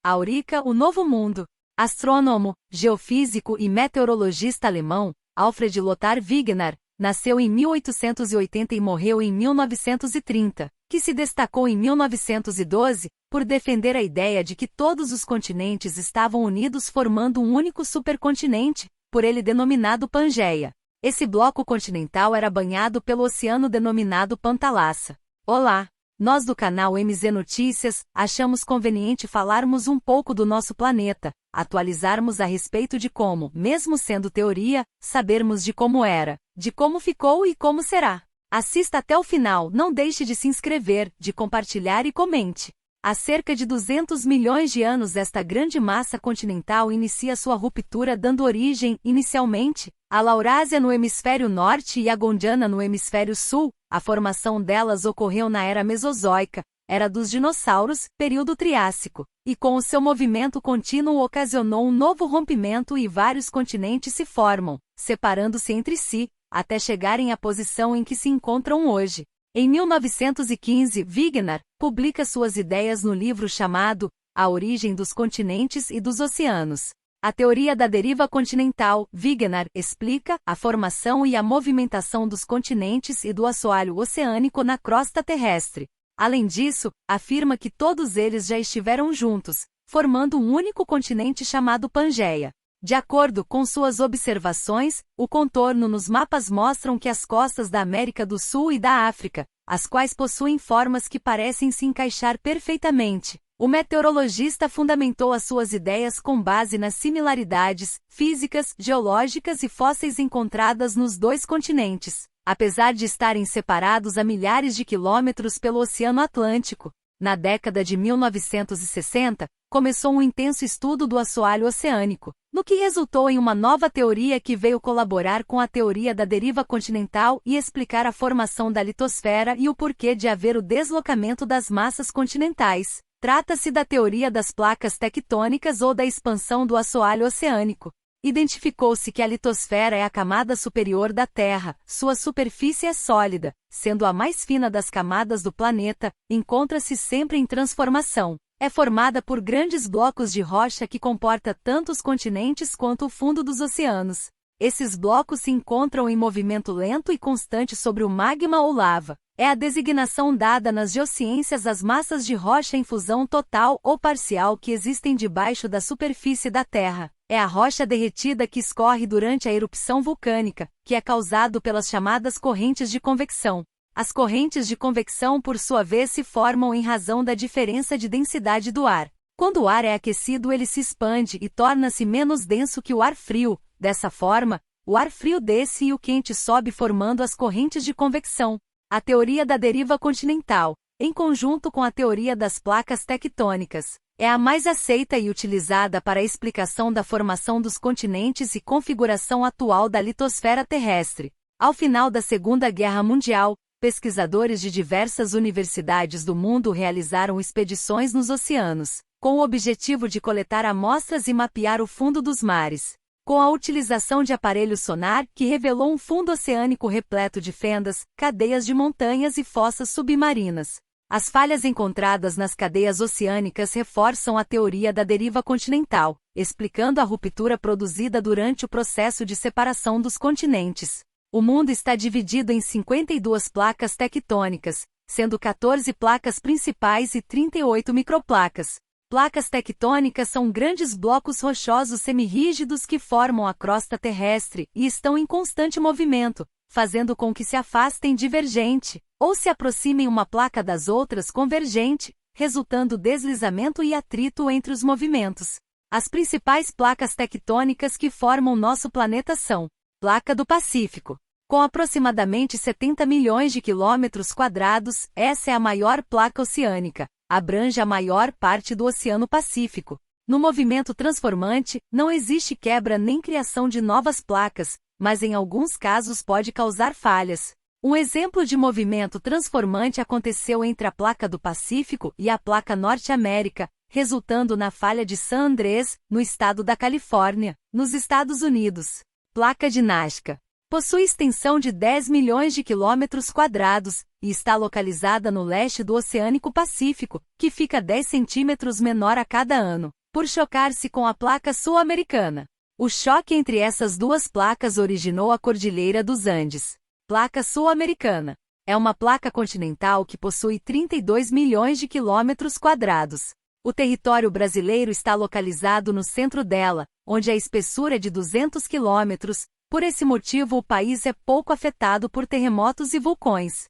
Aurica, o Novo Mundo. Astrônomo, geofísico e meteorologista alemão, Alfred Lothar Wegener, nasceu em 1880 e morreu em 1930, que se destacou em 1912, por defender a ideia de que todos os continentes estavam unidos formando um único supercontinente, por ele denominado Pangeia. Esse bloco continental era banhado pelo oceano denominado Pantalassa. Olá! Nós do canal MZ Notícias, achamos conveniente falarmos um pouco do nosso planeta, atualizarmos a respeito de como, mesmo sendo teoria, sabermos de como era, de como ficou e como será. Assista até o final, não deixe de se inscrever, de compartilhar e comente. Há cerca de 200 milhões de anos esta grande massa continental inicia sua ruptura dando origem, inicialmente, à Laurásia no hemisfério norte e à Gondwana no hemisfério sul. A formação delas ocorreu na Era Mesozoica, Era dos Dinossauros, período Triássico, e com o seu movimento contínuo ocasionou um novo rompimento e vários continentes se formam, separando-se entre si, até chegarem à posição em que se encontram hoje. Em 1915, Wegener publica suas ideias no livro chamado A Origem dos Continentes e dos Oceanos. A teoria da deriva continental, Wegener explica a formação e a movimentação dos continentes e do assoalho oceânico na crosta terrestre. Além disso, afirma que todos eles já estiveram juntos, formando um único continente chamado Pangeia. De acordo com suas observações, o contorno nos mapas mostram que as costas da América do Sul e da África, as quais possuem formas que parecem se encaixar perfeitamente. O meteorologista fundamentou as suas ideias com base nas similaridades físicas, geológicas e fósseis encontradas nos dois continentes, apesar de estarem separados a milhares de quilômetros pelo Oceano Atlântico. Na década de 1960, começou um intenso estudo do assoalho oceânico, no que resultou em uma nova teoria que veio colaborar com a teoria da deriva continental e explicar a formação da litosfera e o porquê de haver o deslocamento das massas continentais. Trata-se da teoria das placas tectônicas ou da expansão do assoalho oceânico. Identificou-se que a litosfera é a camada superior da Terra, sua superfície é sólida, sendo a mais fina das camadas do planeta, encontra-se sempre em transformação. É formada por grandes blocos de rocha que comporta tanto os continentes quanto o fundo dos oceanos. Esses blocos se encontram em movimento lento e constante sobre o magma ou lava. É a designação dada nas geociências às massas de rocha em fusão total ou parcial que existem debaixo da superfície da Terra. É a rocha derretida que escorre durante a erupção vulcânica, que é causado pelas chamadas correntes de convecção. As correntes de convecção, por sua vez, se formam em razão da diferença de densidade do ar. Quando o ar é aquecido, ele se expande e torna-se menos denso que o ar frio. Dessa forma, o ar frio desce e o quente sobe formando as correntes de convecção. A teoria da deriva continental, em conjunto com a teoria das placas tectônicas, é a mais aceita e utilizada para a explicação da formação dos continentes e configuração atual da litosfera terrestre. Ao final da Segunda Guerra Mundial, pesquisadores de diversas universidades do mundo realizaram expedições nos oceanos, com o objetivo de coletar amostras e mapear o fundo dos mares. Com a utilização de aparelho sonar que revelou um fundo oceânico repleto de fendas, cadeias de montanhas e fossas submarinas. As falhas encontradas nas cadeias oceânicas reforçam a teoria da deriva continental, explicando a ruptura produzida durante o processo de separação dos continentes. O mundo está dividido em 52 placas tectônicas, sendo 14 placas principais e 38 microplacas. Placas tectônicas são grandes blocos rochosos semirrígidos que formam a crosta terrestre e estão em constante movimento, fazendo com que se afastem divergente, ou se aproximem uma placa das outras convergente, resultando deslizamento e atrito entre os movimentos. As principais placas tectônicas que formam nosso planeta são: Placa do Pacífico. Com aproximadamente 70 milhões de quilômetros quadrados, essa é a maior placa oceânica. Abrange a maior parte do Oceano Pacífico. No movimento transformante, não existe quebra nem criação de novas placas, mas em alguns casos pode causar falhas. Um exemplo de movimento transformante aconteceu entre a placa do Pacífico e a placa Norte-América, resultando na falha de San Andrés, no estado da Califórnia, nos Estados Unidos. Placa ginástica. Possui extensão de 10 milhões de quilômetros quadrados e está localizada no leste do Oceânico Pacífico, que fica 10 centímetros menor a cada ano, por chocar-se com a placa sul-americana. O choque entre essas duas placas originou a Cordilheira dos Andes. Placa sul-americana é uma placa continental que possui 32 milhões de quilômetros quadrados. O território brasileiro está localizado no centro dela, onde a espessura é de 200 quilômetros. Por esse motivo, o país é pouco afetado por terremotos e vulcões.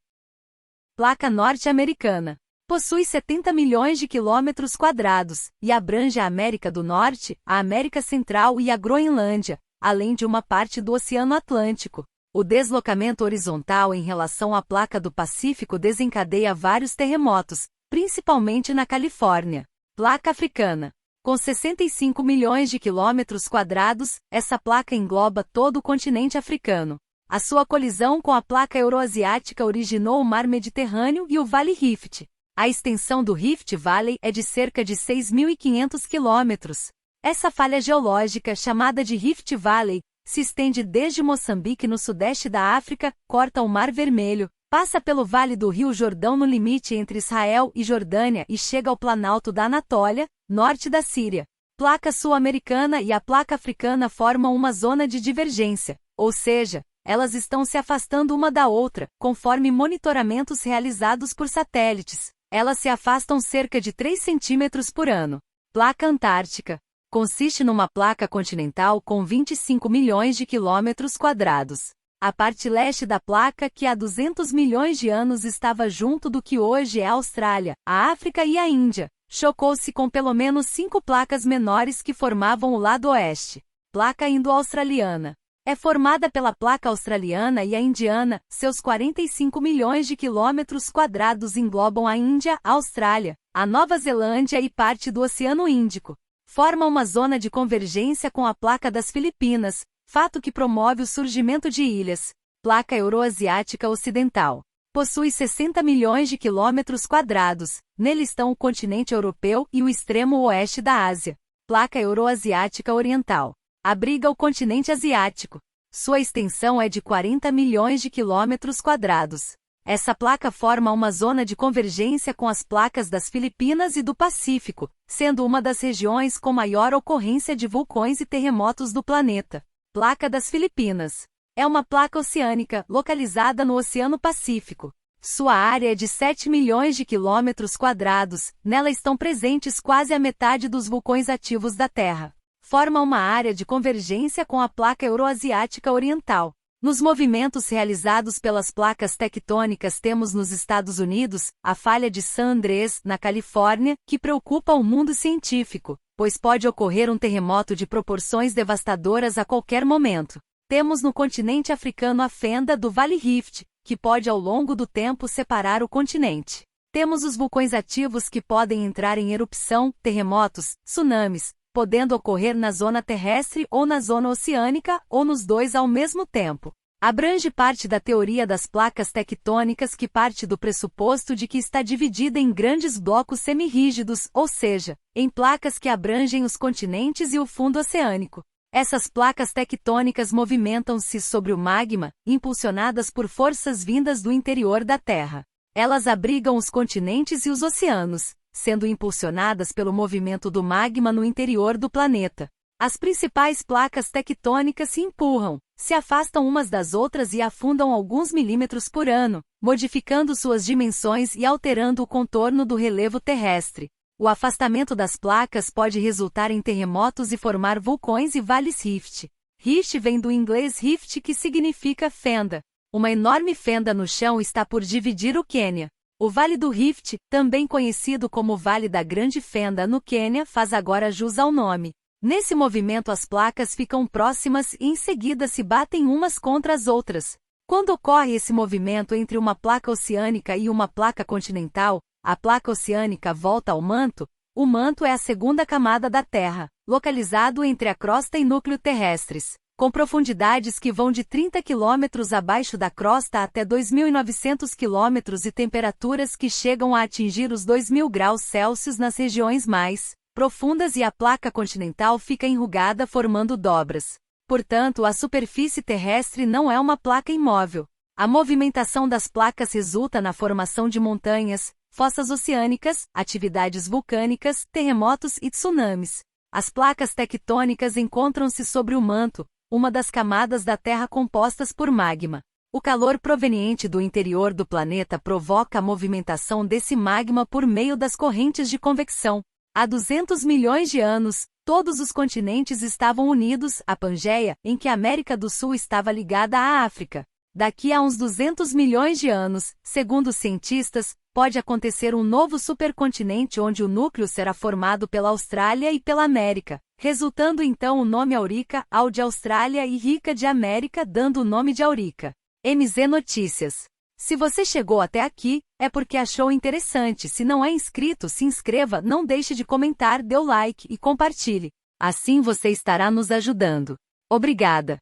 Placa norte-americana possui 70 milhões de quilômetros quadrados e abrange a América do Norte, a América Central e a Groenlândia, além de uma parte do Oceano Atlântico. O deslocamento horizontal em relação à placa do Pacífico desencadeia vários terremotos, principalmente na Califórnia. Placa africana. Com 65 milhões de quilômetros quadrados, essa placa engloba todo o continente africano. A sua colisão com a placa euroasiática originou o Mar Mediterrâneo e o Vale Rift. A extensão do Rift Valley é de cerca de 6.500 quilômetros. Essa falha geológica, chamada de Rift Valley, se estende desde Moçambique no sudeste da África, corta o Mar Vermelho, passa pelo Vale do Rio Jordão no limite entre Israel e Jordânia e chega ao Planalto da Anatólia, norte da Síria. Placa sul-americana e a placa africana formam uma zona de divergência, ou seja, elas estão se afastando uma da outra, conforme monitoramentos realizados por satélites. Elas se afastam cerca de 3 centímetros por ano. Placa antártica consiste numa placa continental com 25 milhões de quilômetros quadrados. A parte leste da placa, que há 200 milhões de anos estava junto do que hoje é a Austrália, a África e a Índia, chocou-se com pelo menos 5 placas menores que formavam o lado oeste. Placa indo-australiana é formada pela placa australiana e a indiana. Seus 45 milhões de quilômetros quadrados englobam a Índia, a Austrália, a Nova Zelândia e parte do Oceano Índico. Forma uma zona de convergência com a placa das Filipinas, fato que promove o surgimento de ilhas. Placa euroasiática ocidental possui 60 milhões de quilômetros quadrados. Nele estão o continente europeu e o extremo oeste da Ásia. Placa euroasiática oriental abriga o continente asiático. Sua extensão é de 40 milhões de quilômetros quadrados. Essa placa forma uma zona de convergência com as placas das Filipinas e do Pacífico, sendo uma das regiões com maior ocorrência de vulcões e terremotos do planeta. Placa das Filipinas é uma placa oceânica, localizada no Oceano Pacífico. Sua área é de 7 milhões de quilômetros quadrados, nela estão presentes quase a metade dos vulcões ativos da Terra. Forma uma área de convergência com a placa euroasiática oriental. Nos movimentos realizados pelas placas tectônicas temos nos Estados Unidos, a falha de San Andrés, na Califórnia, que preocupa o mundo científico, pois pode ocorrer um terremoto de proporções devastadoras a qualquer momento. Temos no continente africano a fenda do Vale Rift, que pode ao longo do tempo separar o continente. Temos os vulcões ativos que podem entrar em erupção, terremotos, tsunamis, podendo ocorrer na zona terrestre ou na zona oceânica, ou nos dois ao mesmo tempo. Abrange parte da teoria das placas tectônicas que parte do pressuposto de que está dividida em grandes blocos semirrígidos, ou seja, em placas que abrangem os continentes e o fundo oceânico. Essas placas tectônicas movimentam-se sobre o magma, impulsionadas por forças vindas do interior da Terra. Elas abrigam os continentes e os oceanos, sendo impulsionadas pelo movimento do magma no interior do planeta. As principais placas tectônicas se empurram, se afastam umas das outras e afundam alguns milímetros por ano, modificando suas dimensões e alterando o contorno do relevo terrestre. O afastamento das placas pode resultar em terremotos e formar vulcões e vales rift. Rift vem do inglês rift, que significa fenda. Uma enorme fenda no chão está por dividir o Quênia. O Vale do Rift, também conhecido como Vale da Grande Fenda no Quênia, faz agora jus ao nome. Nesse movimento as placas ficam próximas e em seguida se batem umas contra as outras. Quando ocorre esse movimento entre uma placa oceânica e uma placa continental, a placa oceânica volta ao manto. O manto é a segunda camada da Terra, localizado entre a crosta e núcleo terrestres, com profundidades que vão de 30 km abaixo da crosta até 2.900 km e temperaturas que chegam a atingir os 2.000 graus Celsius nas regiões mais profundas, e a placa continental fica enrugada formando dobras. portanto, a superfície terrestre não é uma placa imóvel. A movimentação das placas resulta na formação de montanhas, fossas oceânicas, atividades vulcânicas, terremotos e tsunamis. As placas tectônicas encontram-se sobre o manto, uma das camadas da Terra compostas por magma. O calor proveniente do interior do planeta provoca a movimentação desse magma por meio das correntes de convecção. Há 200 milhões de anos, todos os continentes estavam unidos à Pangeia, em que a América do Sul estava ligada à África. Daqui a uns 200 milhões de anos, segundo os cientistas, pode acontecer um novo supercontinente onde o núcleo será formado pela Austrália e pela América, resultando então o nome Aurica, Au de Austrália e Rica de América, dando o nome de Aurica. MZ Notícias. Se você chegou até aqui, é porque achou interessante. Se não é inscrito, se inscreva, não deixe de comentar, dê o like e compartilhe. Assim você estará nos ajudando. Obrigada.